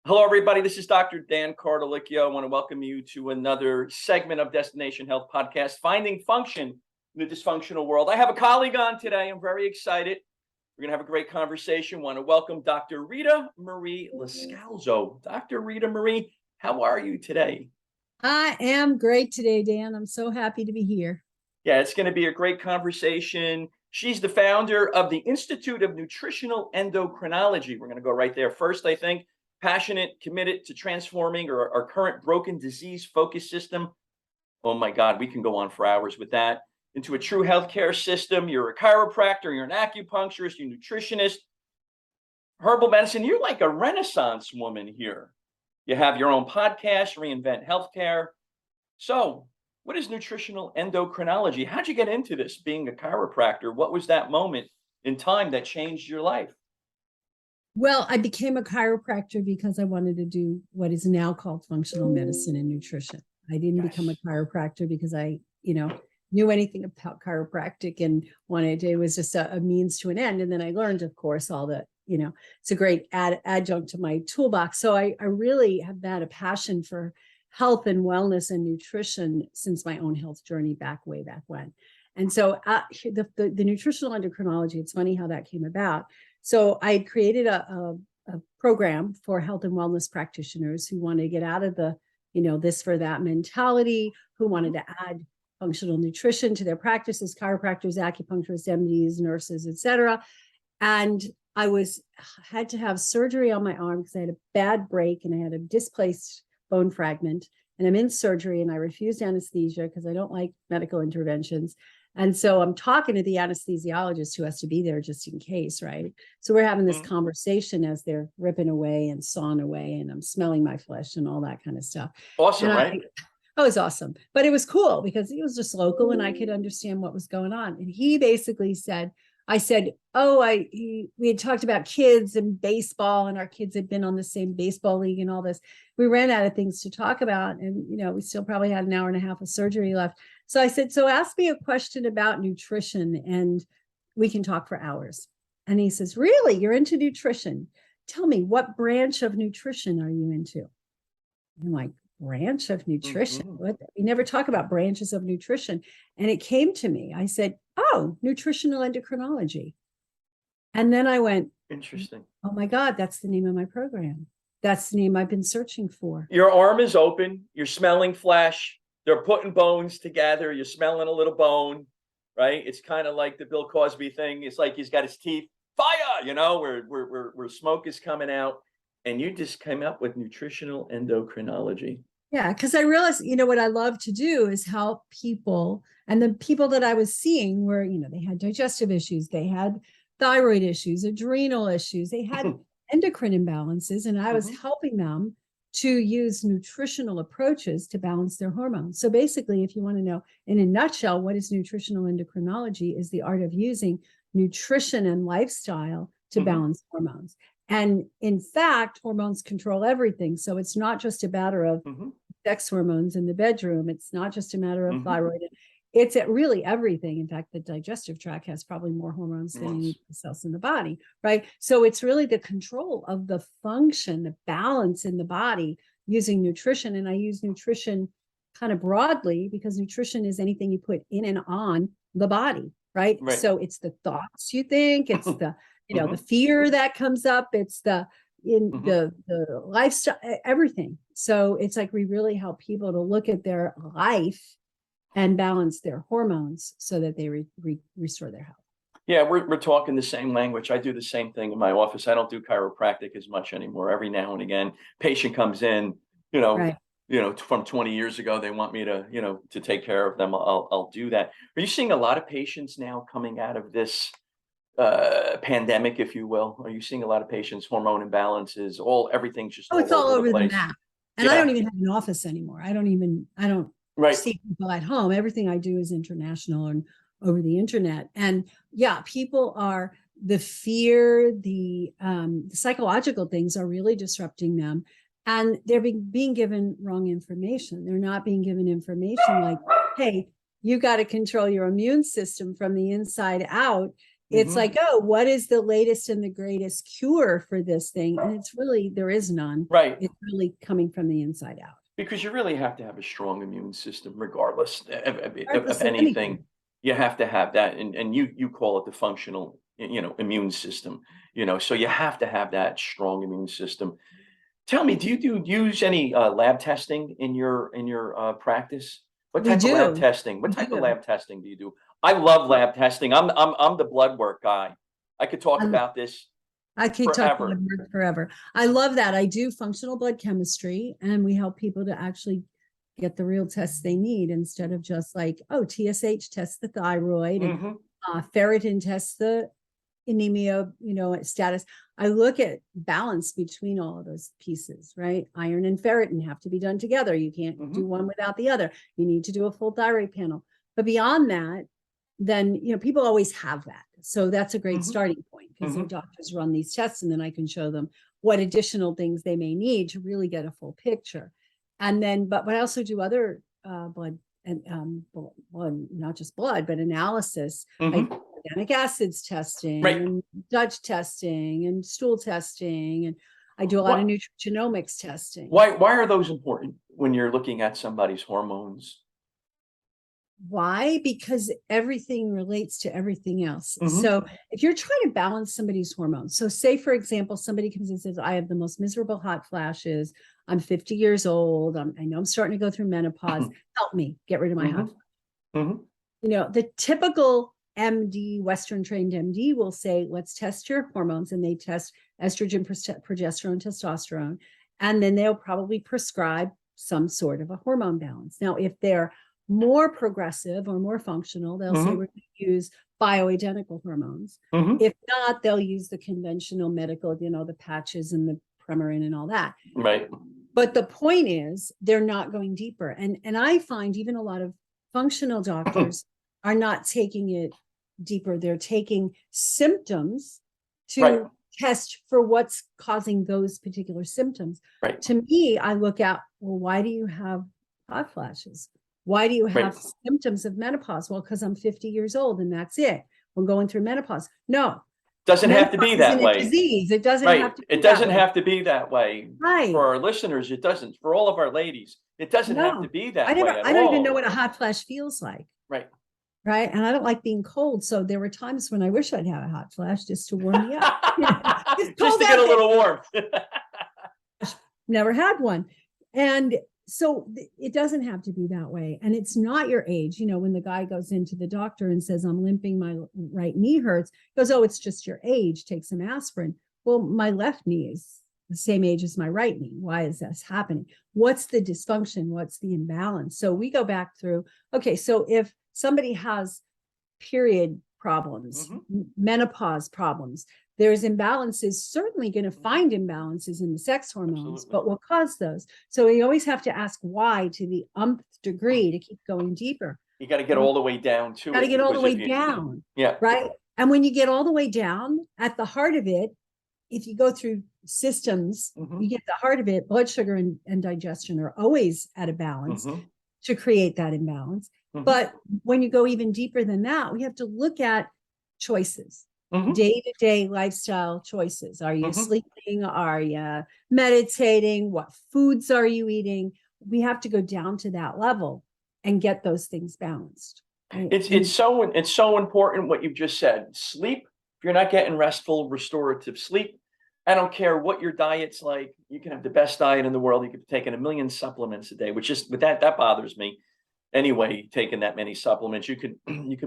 Hello, everybody. This is Dr. Dan Cardolicchio. I want to welcome you to another segment of Destination Health Podcast, Finding Function in the Dysfunctional World. I have a colleague on today. I'm very excited. We're going to have a great conversation. I want to welcome Dr. Ritamarie Loscalzo. Dr. Ritamarie, how are you today? I am great today, Dan. I'm so happy to be here. Yeah, it's going to be a great conversation. She's the founder of the Institute of Nutritional Endocrinology. We're going to go right there first, I think. Passionate, committed to transforming our current broken disease-focused system. Oh my God, we can go on for hours with that. Into a true healthcare system. You're a chiropractor, you're an acupuncturist, you're a nutritionist, herbal medicine. You're like a renaissance woman here. You have your own podcast, Reinvent Healthcare. So what is nutritional endocrinology? How'd you get into this, being a chiropractor? What was that moment in time that changed your life? Well, I became a chiropractor because I wanted to do what is now called functional medicine and nutrition. I didn't become a chiropractor because I, knew anything about chiropractic and it was just a means to an end. And then I learned, of course, all that, it's a great adjunct to my toolbox. So I really have had a passion for health and wellness and nutrition since my own health journey way back when. And so the nutritional endocrinology, it's funny how that came about. So I had created a program for health and wellness practitioners who want to get out of the, this for that mentality, who wanted to add functional nutrition to their practices, chiropractors, acupuncturists, MDs, nurses, etc. And I had to have surgery on my arm because I had a bad break and I had a displaced bone fragment. And I'm in surgery and I refused anesthesia because I don't like medical interventions. And so I'm talking to the anesthesiologist who has to be there just in case, right? So we're having this conversation as they're ripping away and sawing away, and I'm smelling my flesh and all that kind of stuff. Awesome, right? It was awesome. But it was cool because it was just local and I could understand what was going on. And he basically said, we had talked about kids and baseball, and our kids had been on the same baseball league and all this. We ran out of things to talk about, and we still probably had an hour and a half of surgery left. So I said, so ask me a question about nutrition and we can talk for hours. And he says, really, you're into nutrition? Tell me, what branch of nutrition are you into? I'm like, branch of nutrition? What? We never talk about branches of nutrition. And it came to me. I said, oh, nutritional endocrinology. And then I went, interesting. Oh my God, that's the name of my program. That's the name I've been searching for. Your arm is open. You're smelling flesh. They're putting bones together. You're smelling a little bone, right? It's kind of like the Bill Cosby thing. It's like he's got his teeth, fire, where smoke is coming out. And you just came up with nutritional endocrinology. Yeah, because I realized, what I love to do is help people. And the people that I was seeing were, they had digestive issues, they had thyroid issues, adrenal issues, they had endocrine imbalances, and I was helping them to use nutritional approaches to balance their hormones. So basically, if you want to know in a nutshell, what is nutritional endocrinology is the art of using nutrition and lifestyle to balance hormones. And in fact, hormones control everything. So it's not just a matter of sex hormones in the bedroom. It's not just a matter of thyroid. It's really everything. In fact, the digestive tract has probably more hormones than any cells in the body, right? So it's really the control of the function, the balance in the body using nutrition. And I use nutrition kind of broadly because nutrition is anything you put in and on the body, right? So it's the thoughts you think, it's the the fear that comes up, it's the lifestyle, everything. So it's like we really help people to look at their life and balance their hormones so that they restore their health. Yeah, we're talking the same language. I do the same thing in my office. I don't do chiropractic as much anymore. Every now and again, patient comes in, from 20 years ago, they want me to, to take care of them. I'll do that. Are you seeing a lot of patients now coming out of this pandemic, if you will? Are you seeing a lot of patients, hormone imbalances, everything's just it's all over the map. And I don't even have an office anymore. I don't see people at home. Everything I do is international and over the internet. And yeah, people are, the fear, the psychological things are really disrupting them. And they're being given wrong information. They're not being given information like, hey, you got to control your immune system from the inside out. It's like, oh, what is the latest and the greatest cure for this thing? And it's really, there is none. Right. It's really coming from the inside out. Because you really have to have a strong immune system, regardless Regardless of of anything. You have to have that, and you call it the functional, immune system. So you have to have that strong immune system. Tell me, do you use any lab testing in your practice? What We type of lab do. testing? What We type of do. lab testing do you do? I love lab testing. I'm the blood work guy. I could talk I about this I keep talking forever. about it forever. I love that. I do functional blood chemistry, and we help people to actually get the real tests they need instead of just like, oh, TSH tests the thyroid and ferritin tests the anemia, status. I look at balance between all of those pieces, right? Iron and ferritin have to be done together. You can't do one without the other. You need to do a full thyroid panel. But beyond that, then, people always have that. So that's a great starting point, because their doctors run these tests, and then I can show them what additional things they may need to really get a full picture. And then, but I also do other blood and blood, not just blood, but analysis, like organic acids testing, and Dutch testing, and stool testing, and I do a lot of nutrigenomics testing. Why are those important when you're looking at somebody's hormones? Why? Because everything relates to everything else. So if you're trying to balance somebody's hormones, so say, for example, somebody comes and says, I have the most miserable hot flashes. I'm 50 years old. I know I'm starting to go through menopause. Help me get rid of my hot flash. The typical MD, Western trained MD, will say, let's test your hormones. And they test estrogen, progesterone, testosterone. And then they'll probably prescribe some sort of a hormone balance. Now, if they're more progressive or more functional, they'll say we're going to use bioidentical hormones. If not, they'll use the conventional medical, the patches and the Premarin and all that. Right. But the point is, they're not going deeper. And I find even a lot of functional doctors are not taking it deeper. They're taking symptoms to test for what's causing those particular symptoms. To me, I look at, well, why do you have hot flashes? Why do you have symptoms of menopause? Well, because I'm 50 years old and that's it. We're going through menopause. No. Doesn't have to be that way. Disease. It doesn't have to be It doesn't have to be that way. Right. For our listeners, it doesn't. For all of our ladies, it doesn't have to be that way at I don't even all. know what a hot flash feels like. Right. And I don't like being cold. So there were times when I wish I'd have a hot flash just to warm me up. Just to get a little warmth. Never had one. And so it doesn't have to be that way. And it's not your age. When the guy goes into the doctor and says, I'm limping, my right knee hurts, he goes, oh, it's just your age, take some aspirin. Well, my left knee is the same age as my right knee. Why is this happening? What's the dysfunction? What's the imbalance? So we go back through, okay, so if somebody has period problems, menopause problems, there's imbalances, certainly going to find imbalances in the sex hormones, but what caused those? So we always have to ask why to the umpth degree to keep going deeper. You got to get all the way down to it. Got to get all the way down. Yeah. Right. And when you get all the way down, at the heart of it, if you go through systems, you get the heart of it, blood sugar and digestion are always at a balance to create that imbalance. But when you go even deeper than that, we have to look at choices. Day-to-day lifestyle choices. Are you sleeping? Are you meditating? What foods are you eating? We have to go down to that level and get those things balanced. Right? It's so important what you've just said. Sleep. If you're not getting restful, restorative sleep, I don't care what your diet's like. You can have the best diet in the world. You could be taking 1 million supplements a day, which is that bothers me. Anyway, taking that many supplements, you could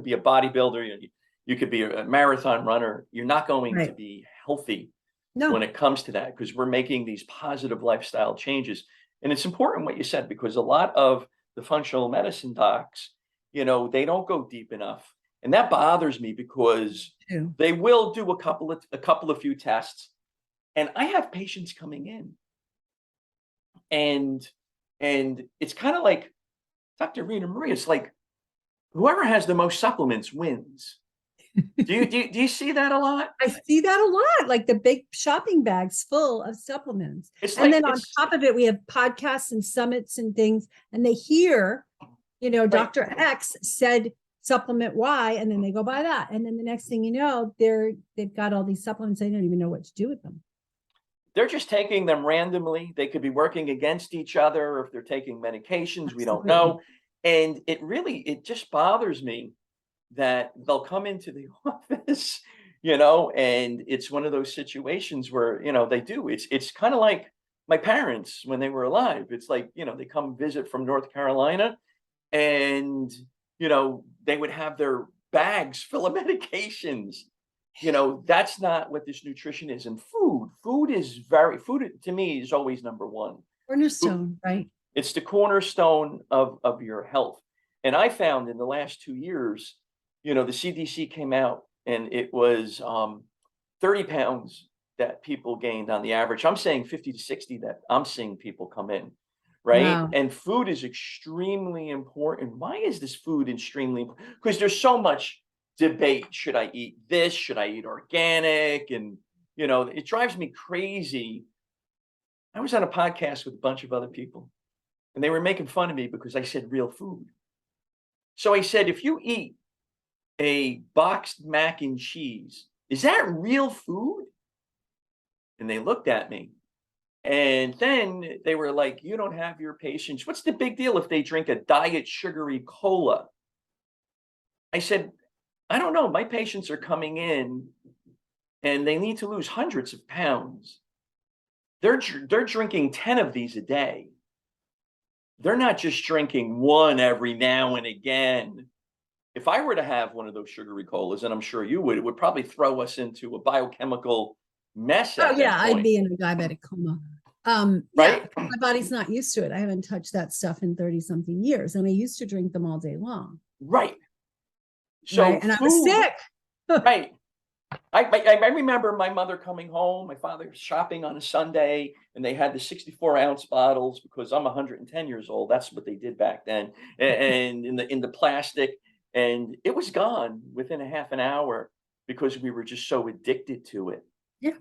be a bodybuilder. You could be a marathon runner. You're not going to be healthy when it comes to that, because we're making these positive lifestyle changes. And it's important what you said, because a lot of the functional medicine docs, they don't go deep enough. And that bothers me, because they will do a couple of few tests. And I have patients coming in, and it's kind of like Dr. Ritamarie, it's like whoever has the most supplements wins. Do you see that a lot? I see that a lot, like the big shopping bags full of supplements. And then on top of it, we have podcasts and summits and things, and they hear, Dr. X said supplement Y, and then they go buy that. And then the next thing you know, they've got all these supplements. They don't even know what to do with them. They're just taking them randomly. They could be working against each other if they're taking medications. We don't Absolutely. know. And it just bothers me that they'll come into the office, and it's one of those situations where, they do. It's kind of like my parents when they were alive. It's like, they come visit from North Carolina and, they would have their bags full of medications. That's not what this nutrition is. And food to me is always number one. Cornerstone, right? It's the cornerstone of your health. And I found in the last 2 years, the CDC came out and it was 30 pounds that people gained on the average. I'm saying 50 to 60 that I'm seeing people come in, right? Wow. And food is extremely important. Why is this food extremely important? Because there's so much debate. Should I eat this? Should I eat organic? And, it drives me crazy. I was on a podcast with a bunch of other people and they were making fun of me because I said real food. So I said, if you eat a boxed mac and cheese, is that real food? And they looked at me. And then they were like, you don't have your patience. What's the big deal if they drink a diet sugary cola? I said, I don't know. My patients are coming in and they need to lose hundreds of pounds. They're drinking 10 of these a day. They're not just drinking one every now and again. If I were to have one of those sugary colas, and I'm sure you would, it would probably throw us into a biochemical mess at that I'd point. be in a diabetic coma. Right? Yeah, my body's not used to it. I haven't touched that stuff in 30 something years. And I used to drink them all day long. Right. So right? And I was sick. Right. I remember my mother coming home, my father shopping on a Sunday, and they had the 64-ounce bottles because I'm 110 years old. That's what they did back then. And in the plastic, and it was gone within a half an hour because we were just so addicted to it. Yeah.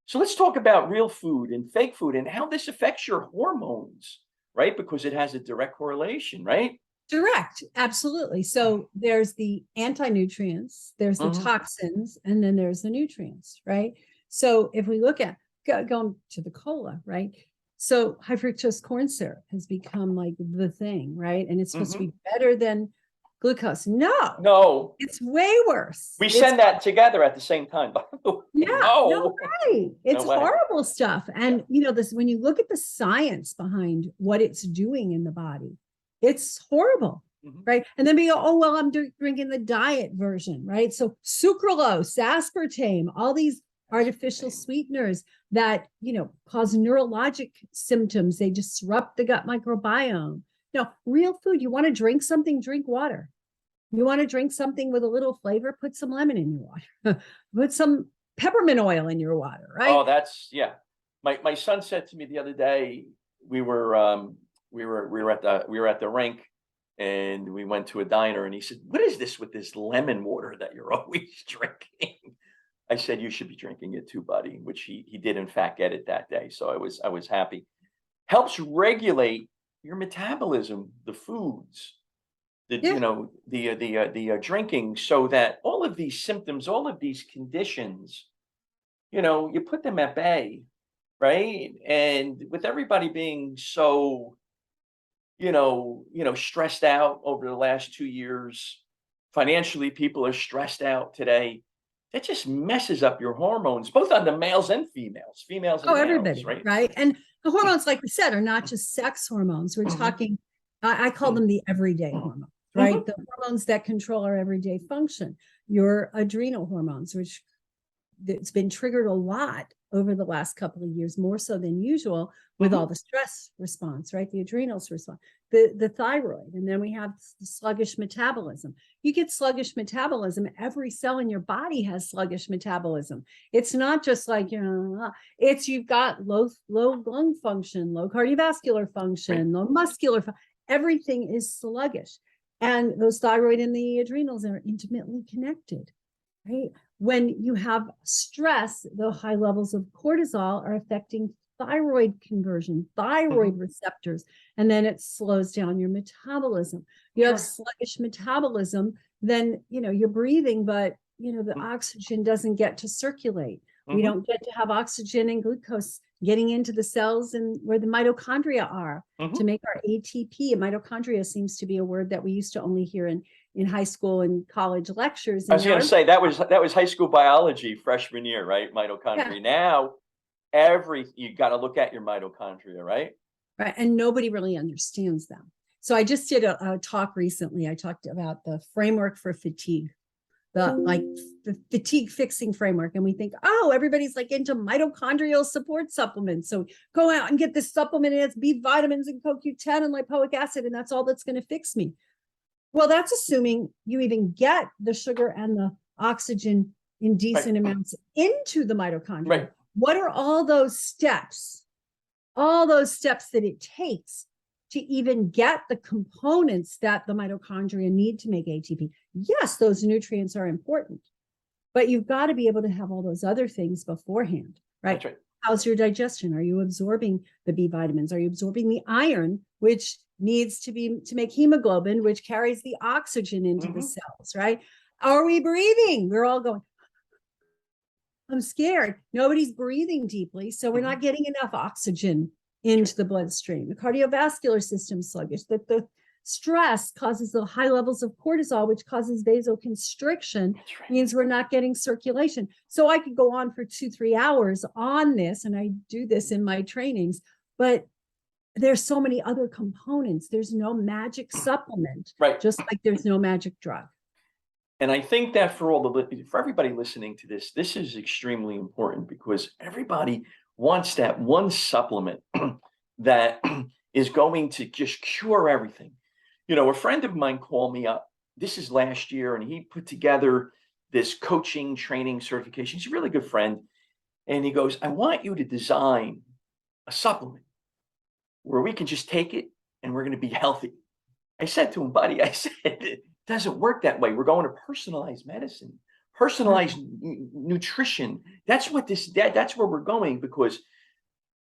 So let's talk about real food and fake food and how this affects your hormones, right? Because it has a direct correlation, right? Direct, absolutely. So there's the anti-nutrients, there's the toxins, and then there's the nutrients, right? So if we look at going to the cola, right? So high fructose corn syrup has become like the thing, right? And it's supposed to be better than glucose. No, it's way worse. We send that together at the same time. Yeah, no way. It's horrible stuff. And this, when you look at the science behind what it's doing in the body, it's horrible, right? And then we go, oh, well, I'm drinking the diet version, right? So sucralose, aspartame, all these artificial sweeteners that, cause neurologic symptoms. They disrupt the gut microbiome. No, real food. You want to drink something, drink water. You want to drink something with a little flavor, put some lemon in your water. Put some peppermint oil in your water, right? Oh, that's, yeah. My son said to me the other day, we were at the rink and we went to a diner and he said, what is this with this lemon water that you're always drinking? I said, you should be drinking it too, buddy, which he did in fact get it that day. So I was happy. Helps regulate your metabolism, the foods, the drinking, so that all of these symptoms, all of these conditions, you put them at bay, right? And with everybody being so stressed out over the last 2 years. Financially, people are stressed out today. It just messes up your hormones, both on the males and females. Females and males, everybody, right? And the hormones, like we said, are not just sex hormones. We're talking, I call them the everyday hormones, right? The hormones that control our everyday function. Your adrenal hormones, which it's been triggered a lot over the last couple of years, more so than usual, with all the stress response, right? The adrenals respond, the thyroid, and then we have the sluggish metabolism. You get sluggish metabolism, every cell in your body has sluggish metabolism. It's not just like, it's you've got low lung function, low cardiovascular function, low muscular, everything is sluggish. And those thyroid and the adrenals are intimately connected, right? When you have stress, the high levels of cortisol are affecting thyroid conversion, thyroid receptors, and then it slows down your metabolism. You have sluggish metabolism, then, you're breathing, but, the oxygen doesn't get to circulate. We don't get to have oxygen and glucose getting into the cells and where the mitochondria are to make our ATP. And mitochondria seems to be a word that we used to only hear in high school and college lectures. I was going to say that was high school biology freshman year, right? Mitochondria. Now you got to look at your mitochondria, right? Right. And nobody really understands them. So I just did a talk recently. I talked about the framework for fatigue, the fatigue fixing framework. And we think, oh, everybody's like into mitochondrial support supplements. So go out and get this supplement, and it's B vitamins and CoQ10 and lipoic acid, and that's all that's going to fix me. Well, that's assuming you even get the sugar and the oxygen in decent amounts into the mitochondria. Right. What are all those steps? All those steps that it takes to even get the components that the mitochondria need to make ATP. Yes, those nutrients are important, but you've got to be able to have all those other things beforehand, right? That's right. How's your digestion? Are you absorbing the B vitamins? Are you absorbing the iron, which needs to make hemoglobin, which carries the oxygen into the cells, right? Are we breathing? We're all going, I'm scared. Nobody's breathing deeply, so we're not getting enough oxygen into the bloodstream. The cardiovascular system sluggish. The stress causes the high levels of cortisol, which causes vasoconstriction, means we're not getting circulation. So I could go on for 2-3 hours on this, and I do this in my trainings, but there's so many other components. There's no magic supplement, right? Just like there's no magic drug. And I think that for everybody listening to this is extremely important, because everybody wants that one supplement that is going to just cure everything. A friend of mine called me up. This is last year, and he put together this coaching training certification. He's a really good friend. And he goes, I want you to design a supplement where we can just take it and we're going to be healthy. I said to him, buddy, it doesn't work that way. We're going to personalized medicine, personalized nutrition. That's where we're going, because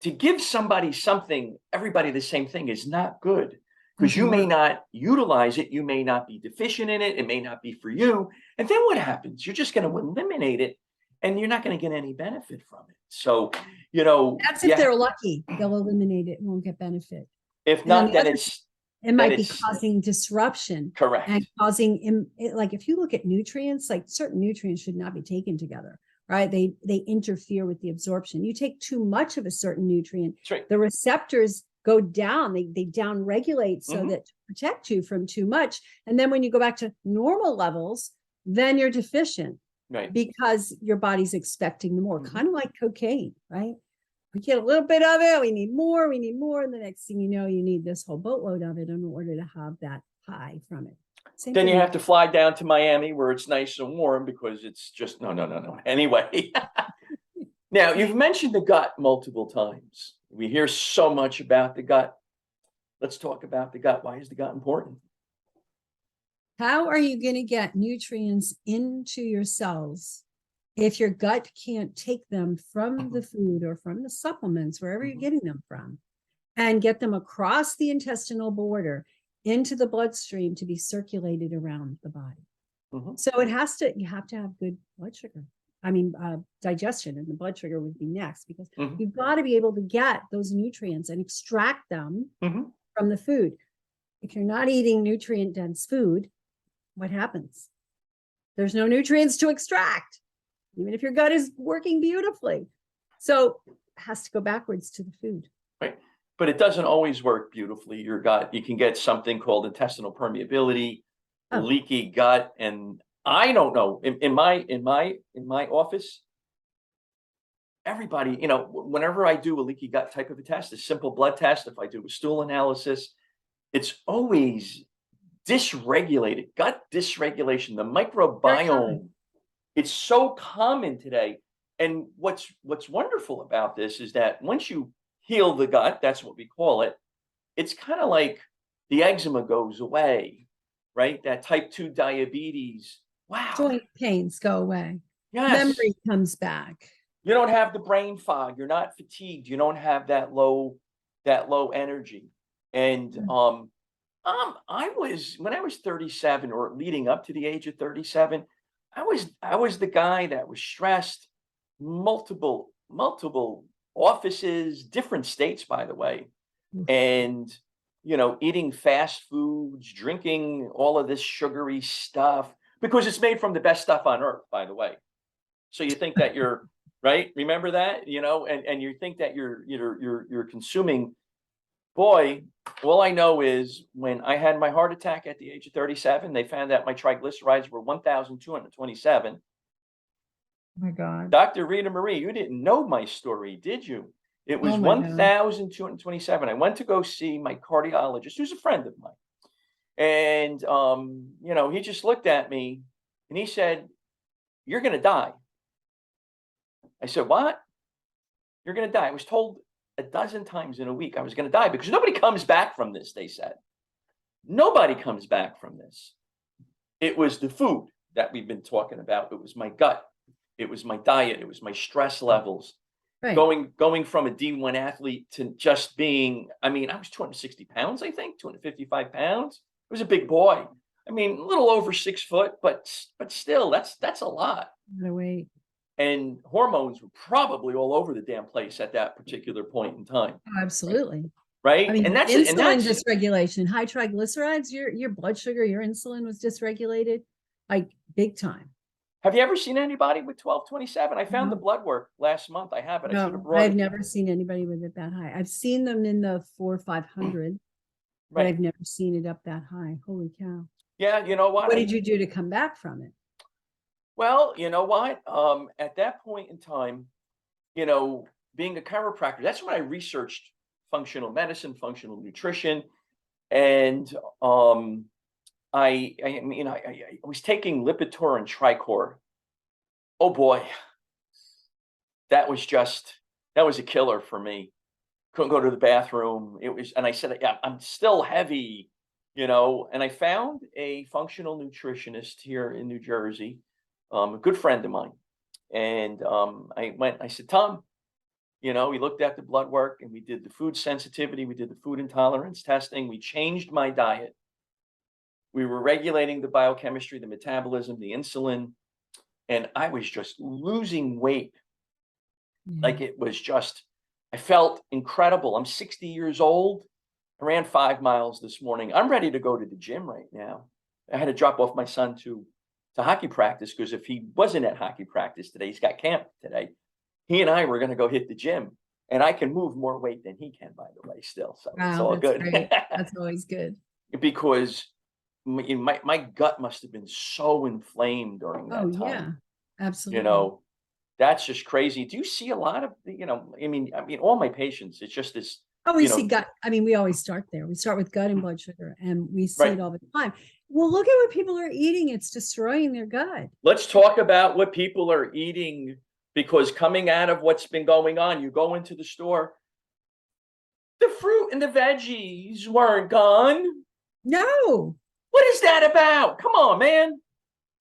to give somebody something, everybody the same thing, is not good, because you may not utilize it. You may not be deficient in it. It may not be for you. And then what happens? You're just going to eliminate it, and you're not going to get any benefit from it. So, that's if they're lucky. They'll eliminate it and won't get benefit. If not, then it might be causing disruption. Correct. And causing, like, if you look at nutrients, like certain nutrients should not be taken together, right? They interfere with the absorption. You take too much of a certain nutrient, the receptors go down, they down regulate so that to protect you from too much. And then when you go back to normal levels, then you're deficient, right? Because your body's expecting more, kind of like cocaine, right? We get a little bit of it, we need more, and the next thing you know, you need this whole boatload of it in order to have that high from it. Then you have to fly down to Miami where it's nice and warm, because it's just no. Anyway, now you've mentioned the gut multiple times. We hear so much about the gut. Let's talk about the gut. Why is the gut important? How are you going to get nutrients into your cells if your gut can't take them from the food or from the supplements, wherever you're getting them from, and get them across the intestinal border into the bloodstream to be circulated around the body? So you have to have good blood sugar. Digestion, and the blood sugar would be next, because you've got to be able to get those nutrients and extract them from the food. If you're not eating nutrient dense food, what happens? There's no nutrients to extract, even if your gut is working beautifully. So it has to go backwards to the food. Right. But it doesn't always work beautifully. Your gut, you can get something called intestinal permeability, leaky gut. And I don't know, in my office, everybody, whenever I do a leaky gut type of a test, a simple blood test, if I do a stool analysis, it's always dysregulated, gut dysregulation, the microbiome. It's so common today. And what's wonderful about this is that once you heal the gut, that's what we call it, it's kind of like the eczema goes away, right? That type 2 diabetes. Wow. Joint pains go away. Yes. Memory comes back. You don't have the brain fog. You're not fatigued. You don't have that low energy. And I was, when I was 37 or leading up to the age of 37, I was the guy that was stressed, multiple offices, different states, by the way, and eating fast foods, drinking all of this sugary stuff because it's made from the best stuff on earth, by the way. So you think that you're right. Remember that, and you think that you're consuming. Boy, all I know is when I had my heart attack at the age of 37, they found out my triglycerides were 1,227. Oh my God. Dr. Ritamarie, you didn't know my story, did you? It was Oh my God. 1,227. I went to go see my cardiologist, who's a friend of mine. And, he just looked at me and he said, "You're going to die." I said, "What? You're going to die." I was told a dozen times in a week I was going to die because nobody comes back from this, they said. Nobody comes back from this. It was the food that we've been talking about. It was my gut. It was my diet. It was my stress levels. Right. Going from a D1 athlete to just being, I was 260 pounds, I think, 255 pounds. I was a big boy. A little over 6 foot, but still, that's a lot. No way. And hormones were probably all over the damn place at that particular point in time. Oh, absolutely. Right. And that's insulin dysregulation, high triglycerides, your blood sugar, your insulin was dysregulated, like big time. Have you ever seen anybody with 1227? I found the blood work last month. I have it. I should have brought it. I've never seen anybody with it that high. I've seen them in the 400 or 500, but I've never seen it up that high. Holy cow. Yeah. You know what? What did you do to come back from it? Well, you know what? At that point in time, being a chiropractor, that's when I researched functional medicine, functional nutrition, and I was taking Lipitor and Tricor. Oh boy, that was a killer for me. Couldn't go to the bathroom. And I said, yeah, I'm still heavy, and I found a functional nutritionist here in New Jersey, a good friend of mine. And I said, "Tom," he looked at the blood work and we did the food sensitivity. We did the food intolerance testing. We changed my diet. We were regulating the biochemistry, the metabolism, the insulin, and I was just losing weight. Like it was just, I felt incredible. I'm 60 years old. I ran 5 miles this morning. I'm ready to go to the gym right now. I had to drop off my son to hockey practice because if he wasn't at hockey practice today, he's got camp today. He and I were going to go hit the gym, and I can move more weight than he can, by the way, still. So it's all good. Great. That's always good. Because my gut must have been so inflamed during that time. Yeah, absolutely. That's just crazy. Do you see a lot of, all my patients, it's just this. Oh, we see gut. We always start there. We start with gut and blood sugar, and we see it all the time. Well, look at what people are eating. It's destroying their gut. Let's talk about what people are eating, because coming out of what's been going on, you go into the store, the fruit and the veggies weren't gone. No. What is that about? Come on, man.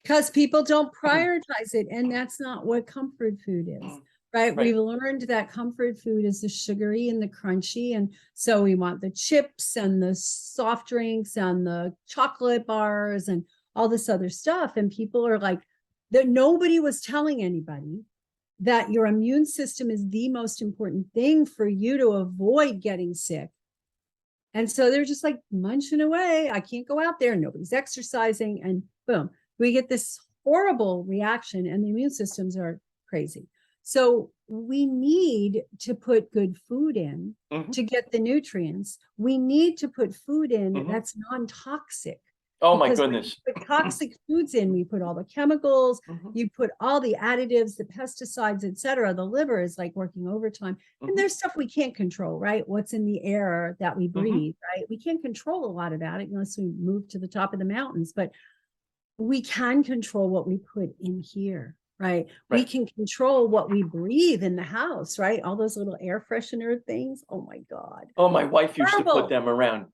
Because people don't prioritize it, and that's not what comfort food is. Right? We've learned that comfort food is the sugary and the crunchy. And so we want the chips and the soft drinks and the chocolate bars and all this other stuff. And people are like, that nobody was telling anybody that your immune system is the most important thing for you to avoid getting sick. And so they're just like munching away. I can't go out there. Nobody's exercising. And boom, we get this horrible reaction, and the immune systems are crazy. So we need to put good food in to get the nutrients. We need to put food in that's non-toxic. Oh my goodness. When we put toxic foods in, we put all the chemicals, you put all the additives, the pesticides, etc. The liver is like working overtime. And there's stuff we can't control, right? What's in the air that we breathe, right? We can't control a lot of that unless we move to the top of the mountains, but we can control what we put in here. Right. We can control what we breathe in the house, right? All those little air freshener things. Oh my God. Oh, my wife used to put them around.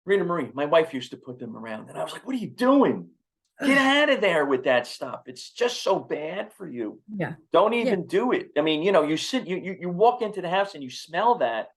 Ritamarie, my wife used to put them around. And I was like, what are you doing? Get out of there with that stuff. It's just so bad for you. Yeah. Don't Yeah. even do it. I mean, you walk into the house and you smell that.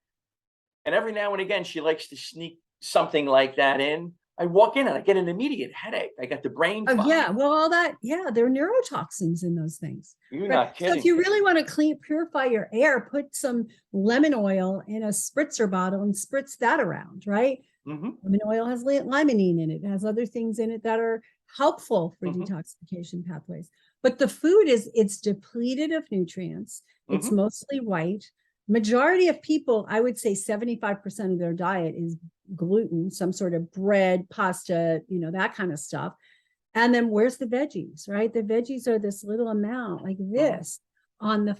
And every now and again, she likes to sneak something like that in. I walk in and I get an immediate headache. I got the brain Oh, fog. yeah. Well, all that, yeah, there are neurotoxins in those things. You're Right. not So if kidding. you really want to purify your air, put some lemon oil in a spritzer bottle and spritz that around, right? Hmm. Lemon oil has limonene in it. It has other things in it that are helpful for Mhm. detoxification pathways. But the food it's depleted of nutrients. It's Mhm. mostly white. Majority of people, I would say 75% of their diet is gluten, some sort of bread, pasta, that kind of stuff. And then where's the veggies, right? The veggies are this little amount like this on the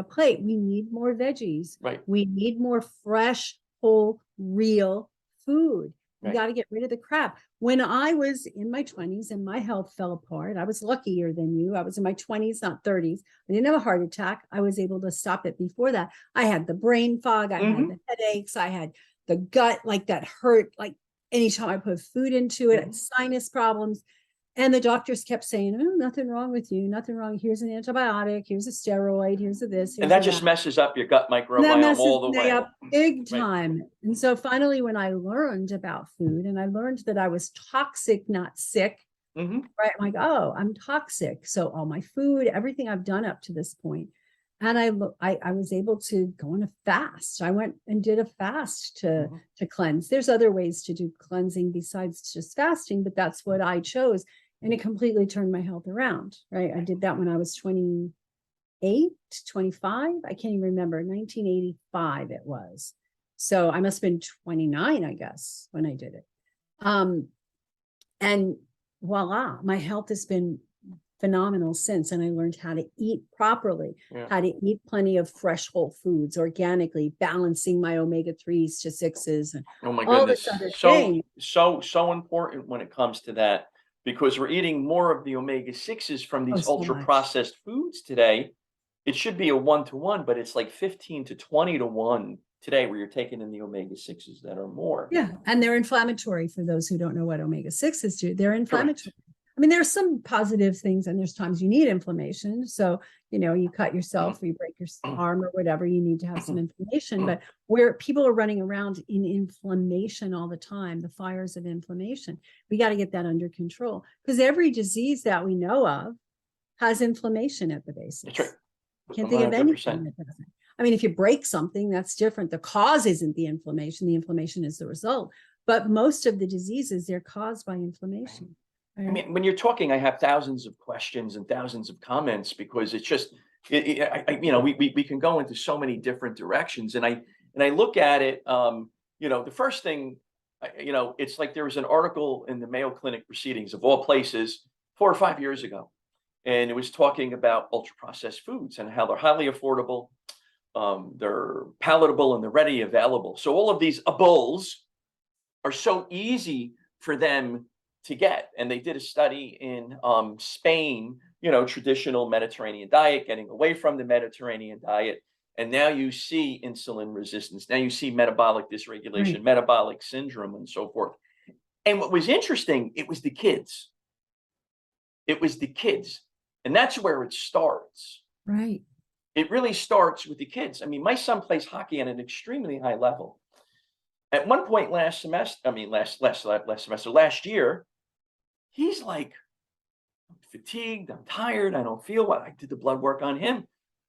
plate. We need more veggies. Right. We need more fresh, whole, real food. We Right. got to get rid of the crap. When I was in my 20s and my health fell apart, I was luckier than you. I was in my 20s, not 30s. I didn't have a heart attack. I was able to stop it before that. I had the brain fog. I had the headaches. I had the gut like that hurt. Like anytime I put food into it, I had sinus problems. And the doctors kept saying, oh, nothing wrong with you. Nothing wrong. Here's an antibiotic. Here's a steroid. Here's a this. And Here's that a just that. messes up your gut And that microbiome messes all the me way. up big Right. time. And so finally, when I learned about food and I learned that I was toxic, not sick, Hmm. right? I'm like, oh, I'm toxic. So all my food, everything I've done up to this point. And I was able to go on a fast. I went and did a fast to cleanse. There's other ways to do cleansing besides just fasting, but that's what I chose. And it completely turned my health around, right? I did that when I was 28, 25. I can't even remember. 1985 it was. So I must have been 29, I guess, when I did it. And voila, my health has been phenomenal since. And I learned how to eat properly, how to eat plenty of fresh whole foods, organically, balancing my omega-3s to 6s and Oh my all goodness. this other thing. So important when it comes to that, because we're eating more of the omega-6s from Oh, these so much. ultra-processed foods today. It should be a 1-to-1, but it's like 15 to 20 to 1 today, where you're taking in the omega-6s that are more. Yeah. And they're inflammatory for those who don't know what omega-6s do. They're inflammatory. Correct. I mean, there's some positive things and there's times you need inflammation. So, you cut yourself or you break your arm or whatever, you need to have some inflammation. But where people are running around in inflammation all the time, the fires of inflammation, we got to get that under control, because every disease that we know of has inflammation at the basis. That's right. Can't think of 100%. anything that doesn't. I mean, if you break something, that's different. The cause isn't the inflammation is the result. But most of the diseases, they're caused by inflammation. I mean, when you're talking, I have thousands of questions and thousands of comments, because it's just, we can go into so many different directions. And I look at it, the first thing, it's like there was an article in the Mayo Clinic Proceedings, of all places, 4 or 5 years ago. And it was talking about ultra-processed foods and how they're highly affordable, they're palatable, and they're readily available. So all of these bulls are so easy for them to get. And they did a study in Spain, traditional Mediterranean diet, getting away from the Mediterranean diet. And now you see insulin resistance. Now you see metabolic dysregulation, metabolic syndrome, and so forth. And what was interesting, it was the kids. It was the kids. And that's where it starts. Right. It really starts with the kids. I mean, my son plays hockey at an extremely high level. At one point last year, he's like, I'm fatigued, I'm tired, I don't feel well. I did the blood work on him.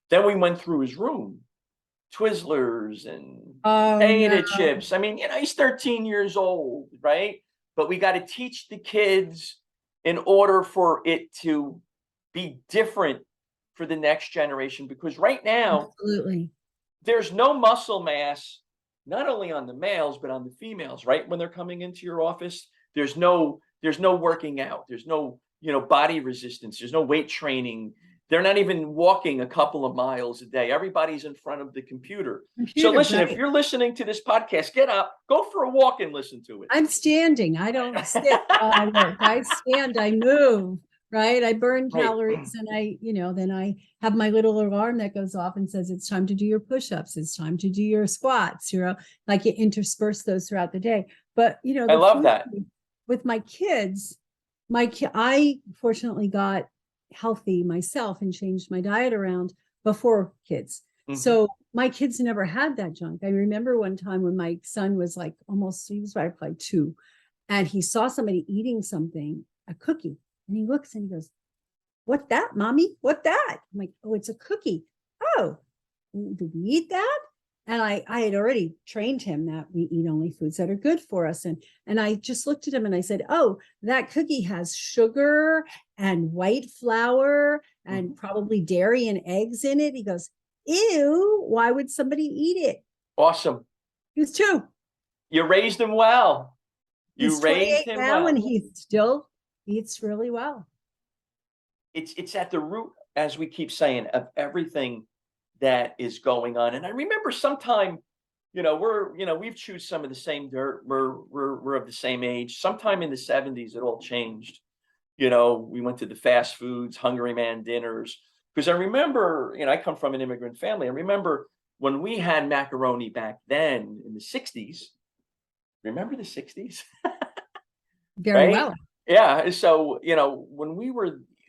Then we went through his room, Twizzlers and potato chips. I mean, he's 13 years old, right? But we got to teach the kids in order for it to be different for the next generation, because right now, absolutely, there's no muscle mass, not only on the males, but on the females, right? When they're coming into your office, there's no working out. There's no, body resistance. There's no weight training. They're not even walking a couple of miles a day. Everybody's in front of the computer. So listen, if you're listening to this podcast, get up, go for a walk and listen to it. I'm standing. I don't sit while I work. I stand, I move. Right. I burn calories and then I have my little alarm that goes off and says, it's time to do your push-ups. It's time to do your squats, like you intersperse those throughout the day. But, I love that. With my kids, I fortunately got healthy myself and changed my diet around before kids. So my kids never had that junk. I remember one time when my son was like he was probably 2, and he saw somebody eating something, a cookie, and he looks and he goes, "What that, mommy? What that?" I'm like, "Oh, it's a cookie." "Oh, did we eat that?" And I had already trained him that we eat only foods that are good for us. And I just looked at him and I said, "Oh, that cookie has sugar and white flour and probably dairy and eggs in it." He goes, "Ew, why would somebody eat it?" Awesome. He was 2. You raised him well. He's You raised 28 him now and well. he still eats really well. It's at the root, as we keep saying, of everything that is going on. And I remember sometime, we've chewed some of the same dirt. We're of the same age. Sometime in the 70s, it all changed. We went to the fast foods, Hungry Man dinners. Because I remember, I come from an immigrant family. I remember when we had macaroni back then in the 60s. Remember the 60s? Very Right? well. Yeah. So, when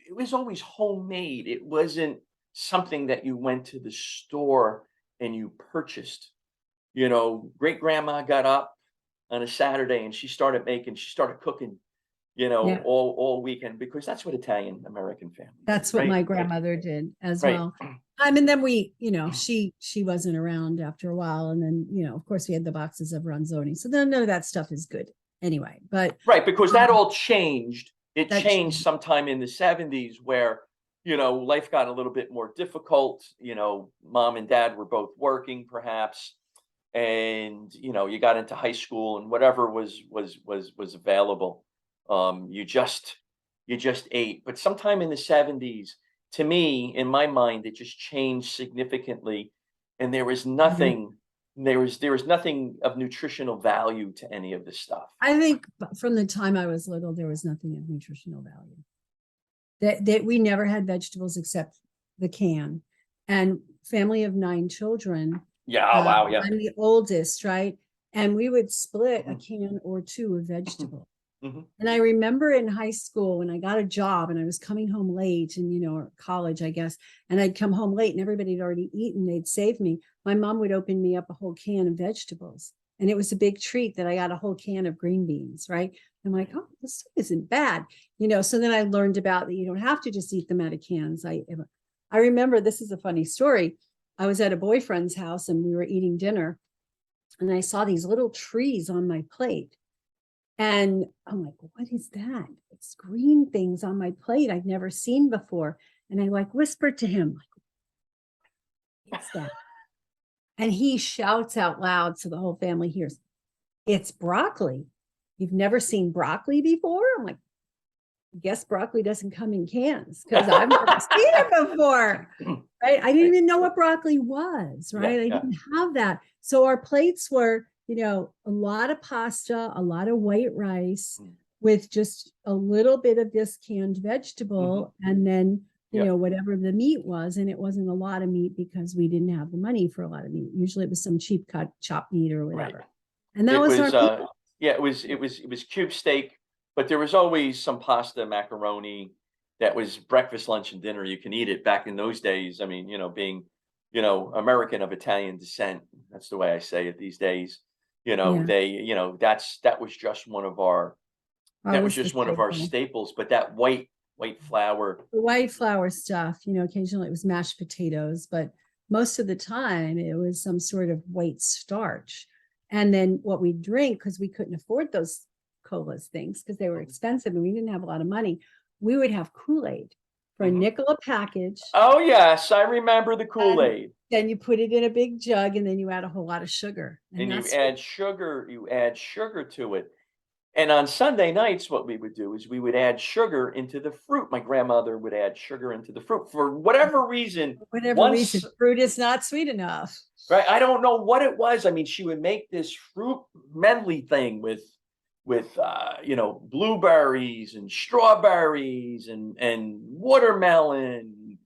it was always homemade. It wasn't something that you went to the store and you purchased. Great grandma got up on a Saturday and she started cooking, Yeah. all weekend, because that's what Italian American families do, That's what right? my grandmother did as Right. well. And then she wasn't around after a while. And then, of course we had the boxes of Ronzoni. So then none of that stuff is good anyway. But Right, because that all changed. It that changed sometime in the 70s where, life got a little bit more difficult. Mom and dad were both working perhaps, and you got into high school and whatever was available. You just ate. But sometime in the 70s, to me, in my mind, it just changed significantly, and there was nothing of nutritional value to any of this stuff. I think from the time I was little, there was nothing of nutritional value. That we never had vegetables except the can. And family of 9 children. Yeah. Oh, wow. Yeah. I'm the oldest, right? And we would split a can or 2 of vegetables. And I remember in high school when I got a job and I was coming home late and, or college, I guess, and I'd come home late and everybody had already eaten, they'd save me. My mom would open me up a whole can of vegetables. And it was a big treat that I got a whole can of green beans, right? I'm like, "Oh, this isn't bad." So then I learned about that you don't have to just eat them out of cans. I remember, this is a funny story. I was at a boyfriend's house and we were eating dinner and I saw these little trees on my plate. And I'm like, "What is that?" It's green things on my plate I'd never seen before. And I whispered to him, "What's that?" And he shouts out loud so the whole family hears, "It's broccoli. You've never seen broccoli before?" I'm like, "I guess broccoli doesn't come in cans because I've never seen it before." Right? I didn't even know what broccoli was, right? I didn't have that. So our plates were, a lot of pasta, a lot of white rice with just a little bit of this canned vegetable, and then, whatever the meat was. And it wasn't a lot of meat because we didn't have the money for a lot of meat. Usually it was some cheap cut chopped meat or whatever. Right. And that was our meal. It was cube steak, but there was always some pasta, macaroni. That was breakfast, lunch, and dinner. You can eat it back in those days. I mean, being, American of Italian descent, that's the way I say it these days. That was just one of our staples. But that white flour. The white flour stuff, occasionally it was mashed potatoes, but most of the time it was some sort of white starch. And then what we drink, because we couldn't afford those colas things because they were expensive and we didn't have a lot of money, we would have Kool-Aid for a nickel a package. Oh, yes. I remember the Kool-Aid. Then you put it in a big jug and then you add a whole lot of sugar. And you add sugar to it. And on Sunday nights, what we would do is we would add sugar into the fruit. My grandmother would add sugar into the fruit for whatever reason. Fruit is not sweet enough. Right. I don't know what it was. I mean, she would make this fruit medley thing with blueberries and strawberries and watermelon,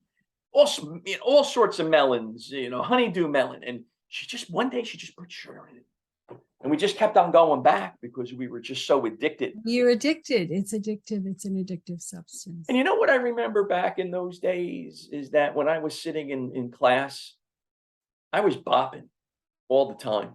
all sorts of melons, honeydew melon. And one day she just put sugar in it. And we just kept on going back because we were just so addicted. You're addicted. It's addictive. It's an addictive substance. And you know what I remember back in those days is that when I was sitting in class, I was bopping all the time.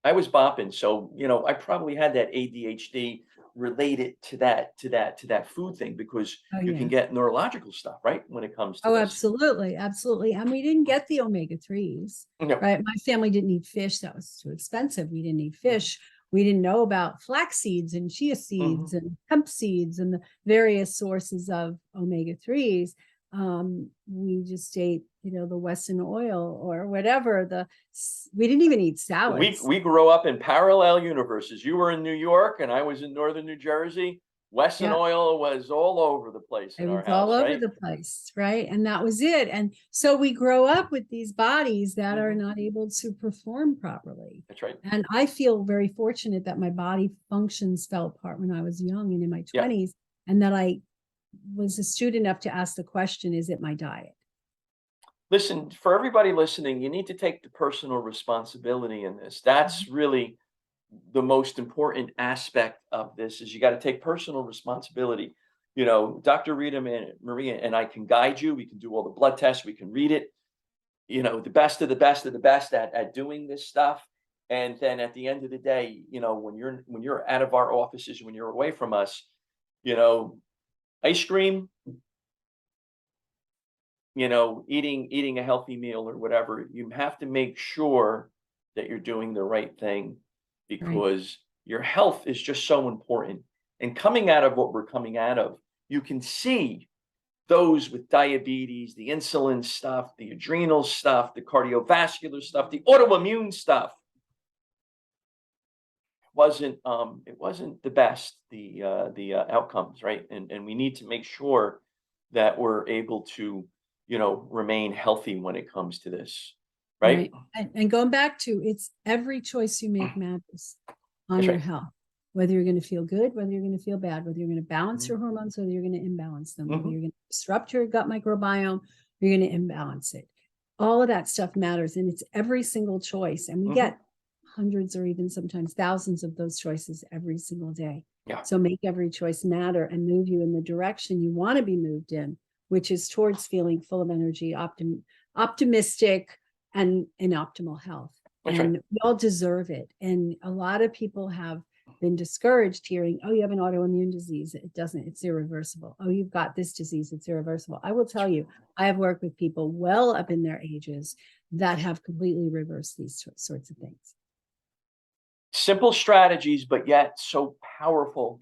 I was bopping. So, I probably had that ADHD related to that food thing, because Oh, you can yeah. get neurological stuff, right? When it comes to Oh, this. absolutely. Absolutely. And we didn't get the omega-3s, No. right? My family didn't eat fish. That was too expensive. We didn't eat fish. We didn't know about flax seeds and chia seeds and hemp seeds and the various sources of omega-3s. We just ate, the Western oil or whatever. We didn't even eat salads. We grew up in parallel universes. You were in New York and I was in northern New Jersey. Western Yeah. oil was all over the place in It our was house, all over right? the place, right? And that was it. And so we grow up with these bodies that are not able to perform properly. That's right. And I feel very fortunate that my body functions fell apart when I was young and in my 20s, and that I was astute enough to ask the question, is it my diet? Listen, for everybody listening, you need to take the personal responsibility in this. That's really the most important aspect of this, is you got to take personal responsibility. Dr. Ritamarie and I can guide you. We can do all the blood tests. We can read it. The best of the best of the best at doing this stuff. And then at the end of the day, when you're out of our offices, when you're away from us, ice cream, eating a healthy meal or whatever, you have to make sure that you're doing the right thing, because your health is just so important. And coming out of what we're coming out of, you can see those with diabetes, the insulin stuff, the adrenal stuff, the cardiovascular stuff, the autoimmune stuff. It wasn't the best, the outcomes, right? And we need to make sure that we're able to, remain healthy when it comes to this, right? And going back to, it's every choice you make matters on That's your right. health, whether you're going to feel good, whether you're going to feel bad, whether you're going to balance your hormones, whether you're going to imbalance them, whether you're going to disrupt your gut microbiome, you're going to imbalance it. All of that stuff matters, and it's every single choice. And we get hundreds or even sometimes thousands of those choices every single day. Yeah. So make every choice matter and move you in the direction you want to be moved in, which is towards feeling full of energy, optimistic, and in optimal health. That's and right. We all deserve it. And a lot of people have been discouraged hearing, oh, you have an autoimmune disease. It doesn't, it's irreversible. Oh, you've got this disease, it's irreversible. I will tell you, I have worked with people well up in their ages that have completely reversed these sorts of things. Simple strategies, but yet so powerful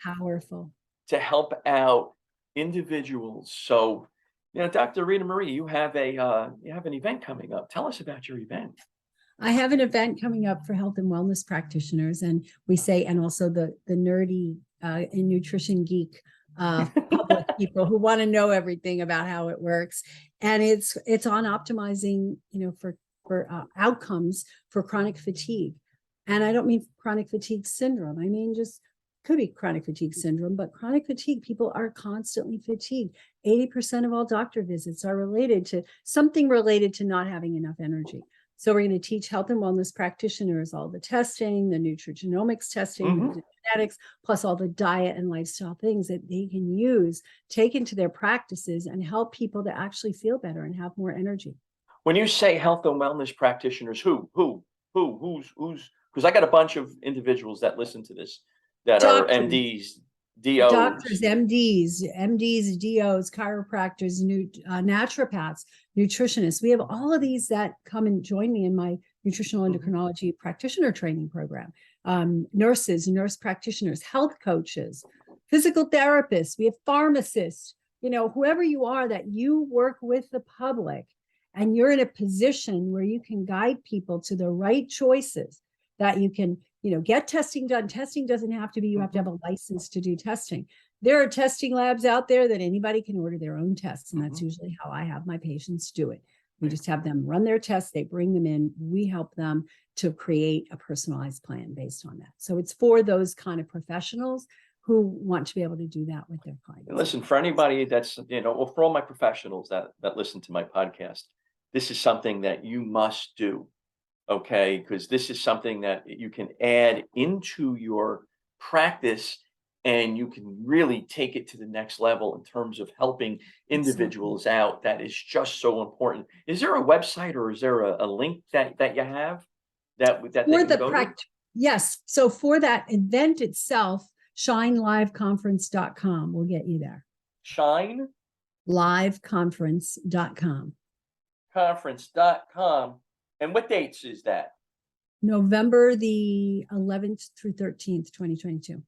to help out individuals. So, Dr. Ritamarie, you have an event coming up. Tell us about your event. I have an event coming up for health and wellness practitioners, and and also the nerdy and nutrition geek public people who want to know everything about how it works. And it's on optimizing, for outcomes for chronic fatigue. And I don't mean chronic fatigue syndrome. I mean, just could be chronic fatigue syndrome, but chronic fatigue, people are constantly fatigued. 80% of all doctor visits are related to something related to not having enough energy. So we're going to teach health and wellness practitioners all the testing, the nutrigenomics testing, the genetics, plus all the diet and lifestyle things that they can use, take into their practices, and help people to actually feel better and have more energy. When you say health and wellness practitioners, who's? Because I got a bunch of individuals that listen to this that Doctors, are MDs, DOs. Doctors, MDs, DOs, chiropractors, naturopaths, nutritionists. We have all of these that come and join me in my nutritional endocrinology practitioner training program. Nurses, nurse practitioners, health coaches, physical therapists. We have pharmacists, whoever you are that you work with the public, and you're in a position where you can guide people to the right choices, that you can, get testing done. Testing doesn't have to be, you have to have a license to do testing. There are testing labs out there that anybody can order their own tests. And that's usually how I have my patients do it. We just have them run their tests. They bring them in. We help them to create a personalized plan based on that. So it's for those kind of professionals who want to be able to do that with their clients. And listen, for anybody that's, or for all my professionals that listen to my podcast, this is something that you must do. okay? Because this is something that you can add into your practice, and you can really take it to the next level in terms of helping individuals out. That is just so important. Is there a website, or is there a link that you have that they For can the go to? yes. So for that event itself, shineliveconference.com will get you there. Shine Liveconference.com. conference.com. And what dates is that? November the 11th through 13th, 2022.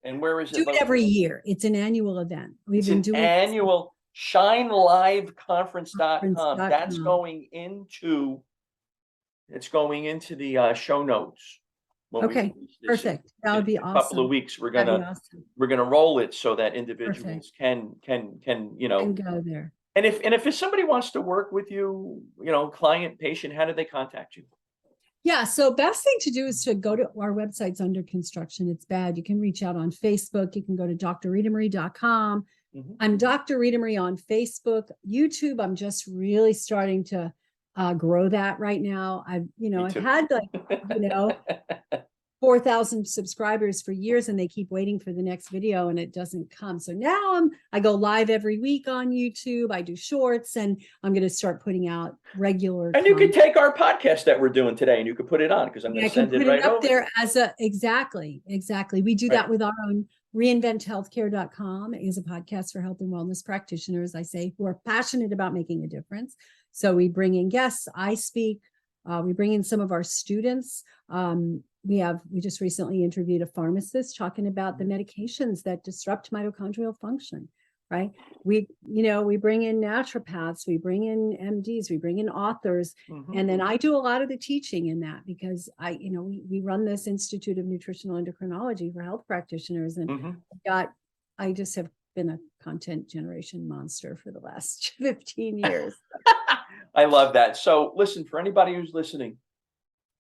And where is it Do it located? every year. It's an annual event. We've It's been an doing annual shineliveconference.com. That's Conference.com. it's going into the show notes when we Okay, release this. perfect. That would be In a couple of awesome. weeks, we're That'd be gonna awesome. roll it so that individuals can you know. And go there. And if somebody wants to work with you, you know, client, patient, how do they contact you? Yeah, so best thing to do is to go to our website's under construction. It's bad. You can reach out on Facebook. You can go to drritamarie.com. I'm Dr. Ritamarie on Facebook. YouTube, I'm just really starting to grow that right now. I've had like, 4,000 subscribers for years, and they keep waiting for the next video and it doesn't come. So now I go live every week on YouTube. I do shorts, and I'm going to start putting out regular. And you could take our podcast that we're doing today and you could put it on, because I'm going to send it right up over there as exactly. We do that with our own. Reinventhealthcare.com is a podcast for health and wellness practitioners, I say, who are passionate about making a difference. So we bring in guests, I speak, we bring in some of our students. We just recently interviewed a pharmacist talking about the medications that disrupt mitochondrial function, right? We bring in naturopaths, we bring in MDs, we bring in authors, and then I do a lot of the teaching in that, because we run this Institute of Nutritional Endocrinology for health practitioners, and I just have been a content generation monster for the last 15 years. I love that. So listen, for anybody who's listening,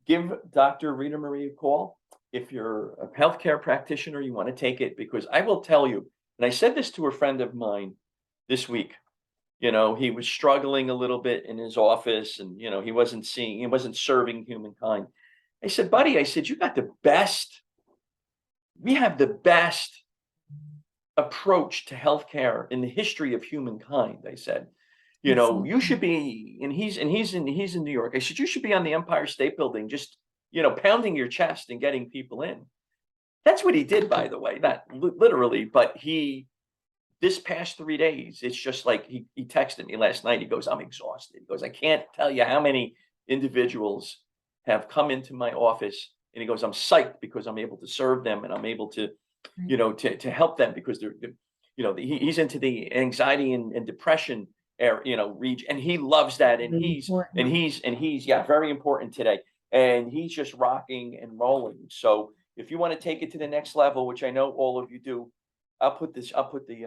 give Dr. Ritamarie a call. If you're a healthcare practitioner, you want to take it, because I will tell you, and I said this to a friend of mine this week, he was struggling a little bit in his office, and, he wasn't serving humankind. I said, buddy, you got we have the best approach to healthcare in the history of humankind. I said, you should be, and he's in New York. I said, you should be on the Empire State Building, just, pounding your chest and getting people in. That's what he did, by the way, not literally, but this past 3 days, it's just like he texted me last night. He goes, I'm exhausted. He goes, I can't tell you how many individuals have come into my office, and he goes, I'm psyched because I'm able to serve them, and I'm able to, to help them, because he's into the anxiety and depression region, and he loves that, and he's very important today, and he's just rocking and rolling. So if you want to take it to the next level, which I know all of you do, I'll put everything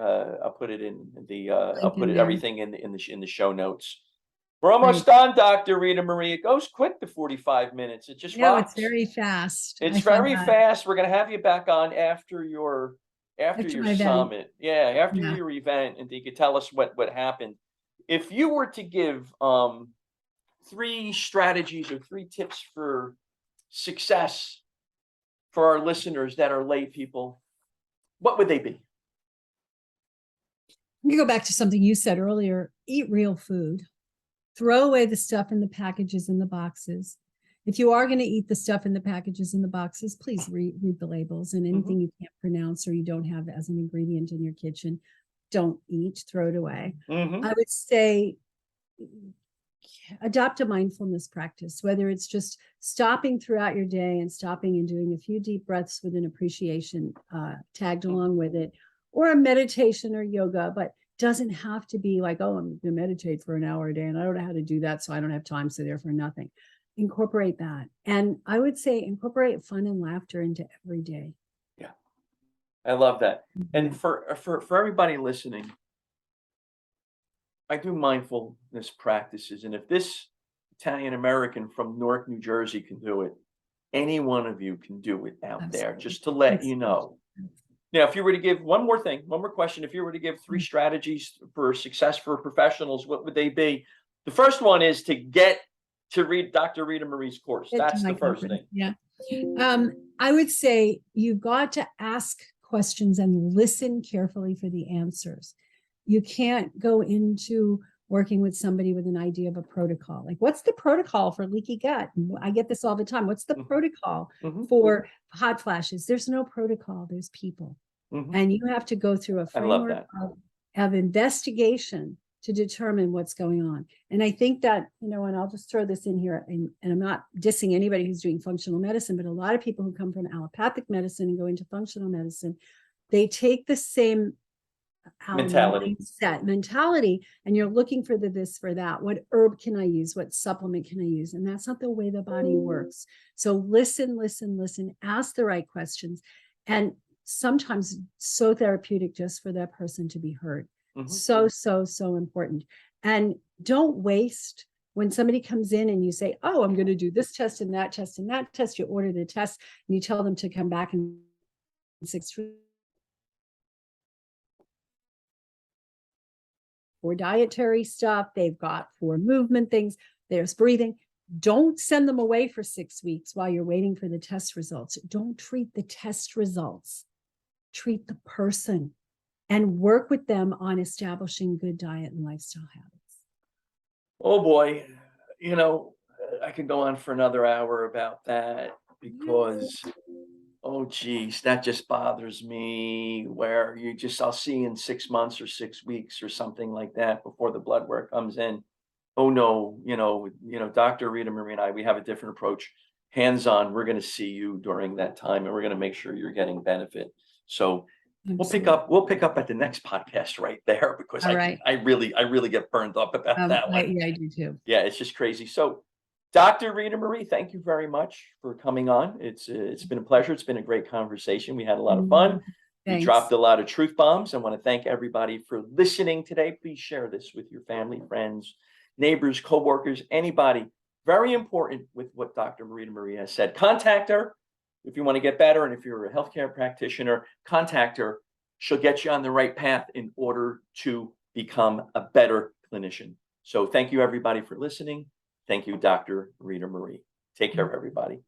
in the show notes. We're almost done, Dr. Ritamarie. It goes quick, the 45 minutes. It just rocks. It's very fast. It's very fast. We're gonna have you back on after your summit. Yeah, after your event, and you could tell us what happened. If you were to give 3 strategies or 3 tips for success for our listeners that are lay people, what would they be? You go back to something you said earlier: eat real food. Throw away the stuff in the packages and the boxes. If you are going to eat the stuff in the packages and the boxes, please read the labels, and anything you can't pronounce or you don't have as an ingredient in your kitchen, don't eat, throw it away. I would say adopt a mindfulness practice, whether it's just stopping throughout your day and stopping and doing a few deep breaths with an appreciation tagged along with it, or a meditation or yoga, but doesn't have to be like, oh, I'm going to meditate for an hour a day and I don't know how to do that, so I don't have time, so therefore nothing. Incorporate that. And I would say incorporate fun and laughter into every day. Yeah, I love that. And for everybody listening, I do mindfulness practices, and if this Italian American from Newark, New Jersey can do it, any one of you can do it out there, just to let you know. Now, if you were to give one more question, if you were to give 3 strategies for success for professionals, what would they be? The first one is to get to read Dr. Ritamarie's course. Get to That's my the first conference. thing. Yeah. I would say you've got to ask questions and listen carefully for the answers. You can't go into working with somebody with an idea of a protocol. Like, what's the protocol for leaky gut? I get this all the time. What's the protocol for hot flashes? There's no protocol. There's people. And you have to go through a framework of investigation to determine what's going on. And I think that, and I'll just throw this in here, and I'm not dissing anybody who's doing functional medicine, but a lot of people who come from allopathic medicine and go into functional medicine, they take the same mentality, and you're looking for the this, for that. What herb can I use? What supplement can I use? And that's not the way the body works. So listen, ask the right questions. And sometimes so therapeutic just for that person to be heard. So important. And don't waste when somebody comes in and you say, oh, I'm going to do this test and that test and that test. You order the test and you tell them to come back in 6 weeks for dietary stuff. They've got for movement things. There's breathing. Don't send them away for 6 weeks while you're waiting for the test results. Don't treat the test results. Treat the person and work with them on establishing good diet and lifestyle habits. Oh boy, I could go on for another hour about that because, oh geez, that just bothers me, where I'll see you in 6 months or 6 weeks or something like that before the blood work comes in. Oh no, Dr. Ritamarie and I, we have a different approach. Hands-on, we're going to see you during that time and we're going to make sure you're getting benefit. So we'll pick up at the next podcast right there, because I really get burned up about that one. I do too. Yeah, it's just crazy. So Dr. Ritamarie, thank you very much for coming on. It's been a pleasure. It's been a great conversation. We had a lot of fun. We dropped a lot of truth bombs. I want to thank everybody for listening today. Please share this with your family, friends, neighbors, coworkers, anybody. Very important with what Dr. Ritamarie has said. Contact her if you want to get better, and if you're a healthcare practitioner, contact her. She'll get you on the right path in order to become a better clinician. So thank you, everybody, for listening. Thank you, Dr. Ritamarie. Take care, everybody.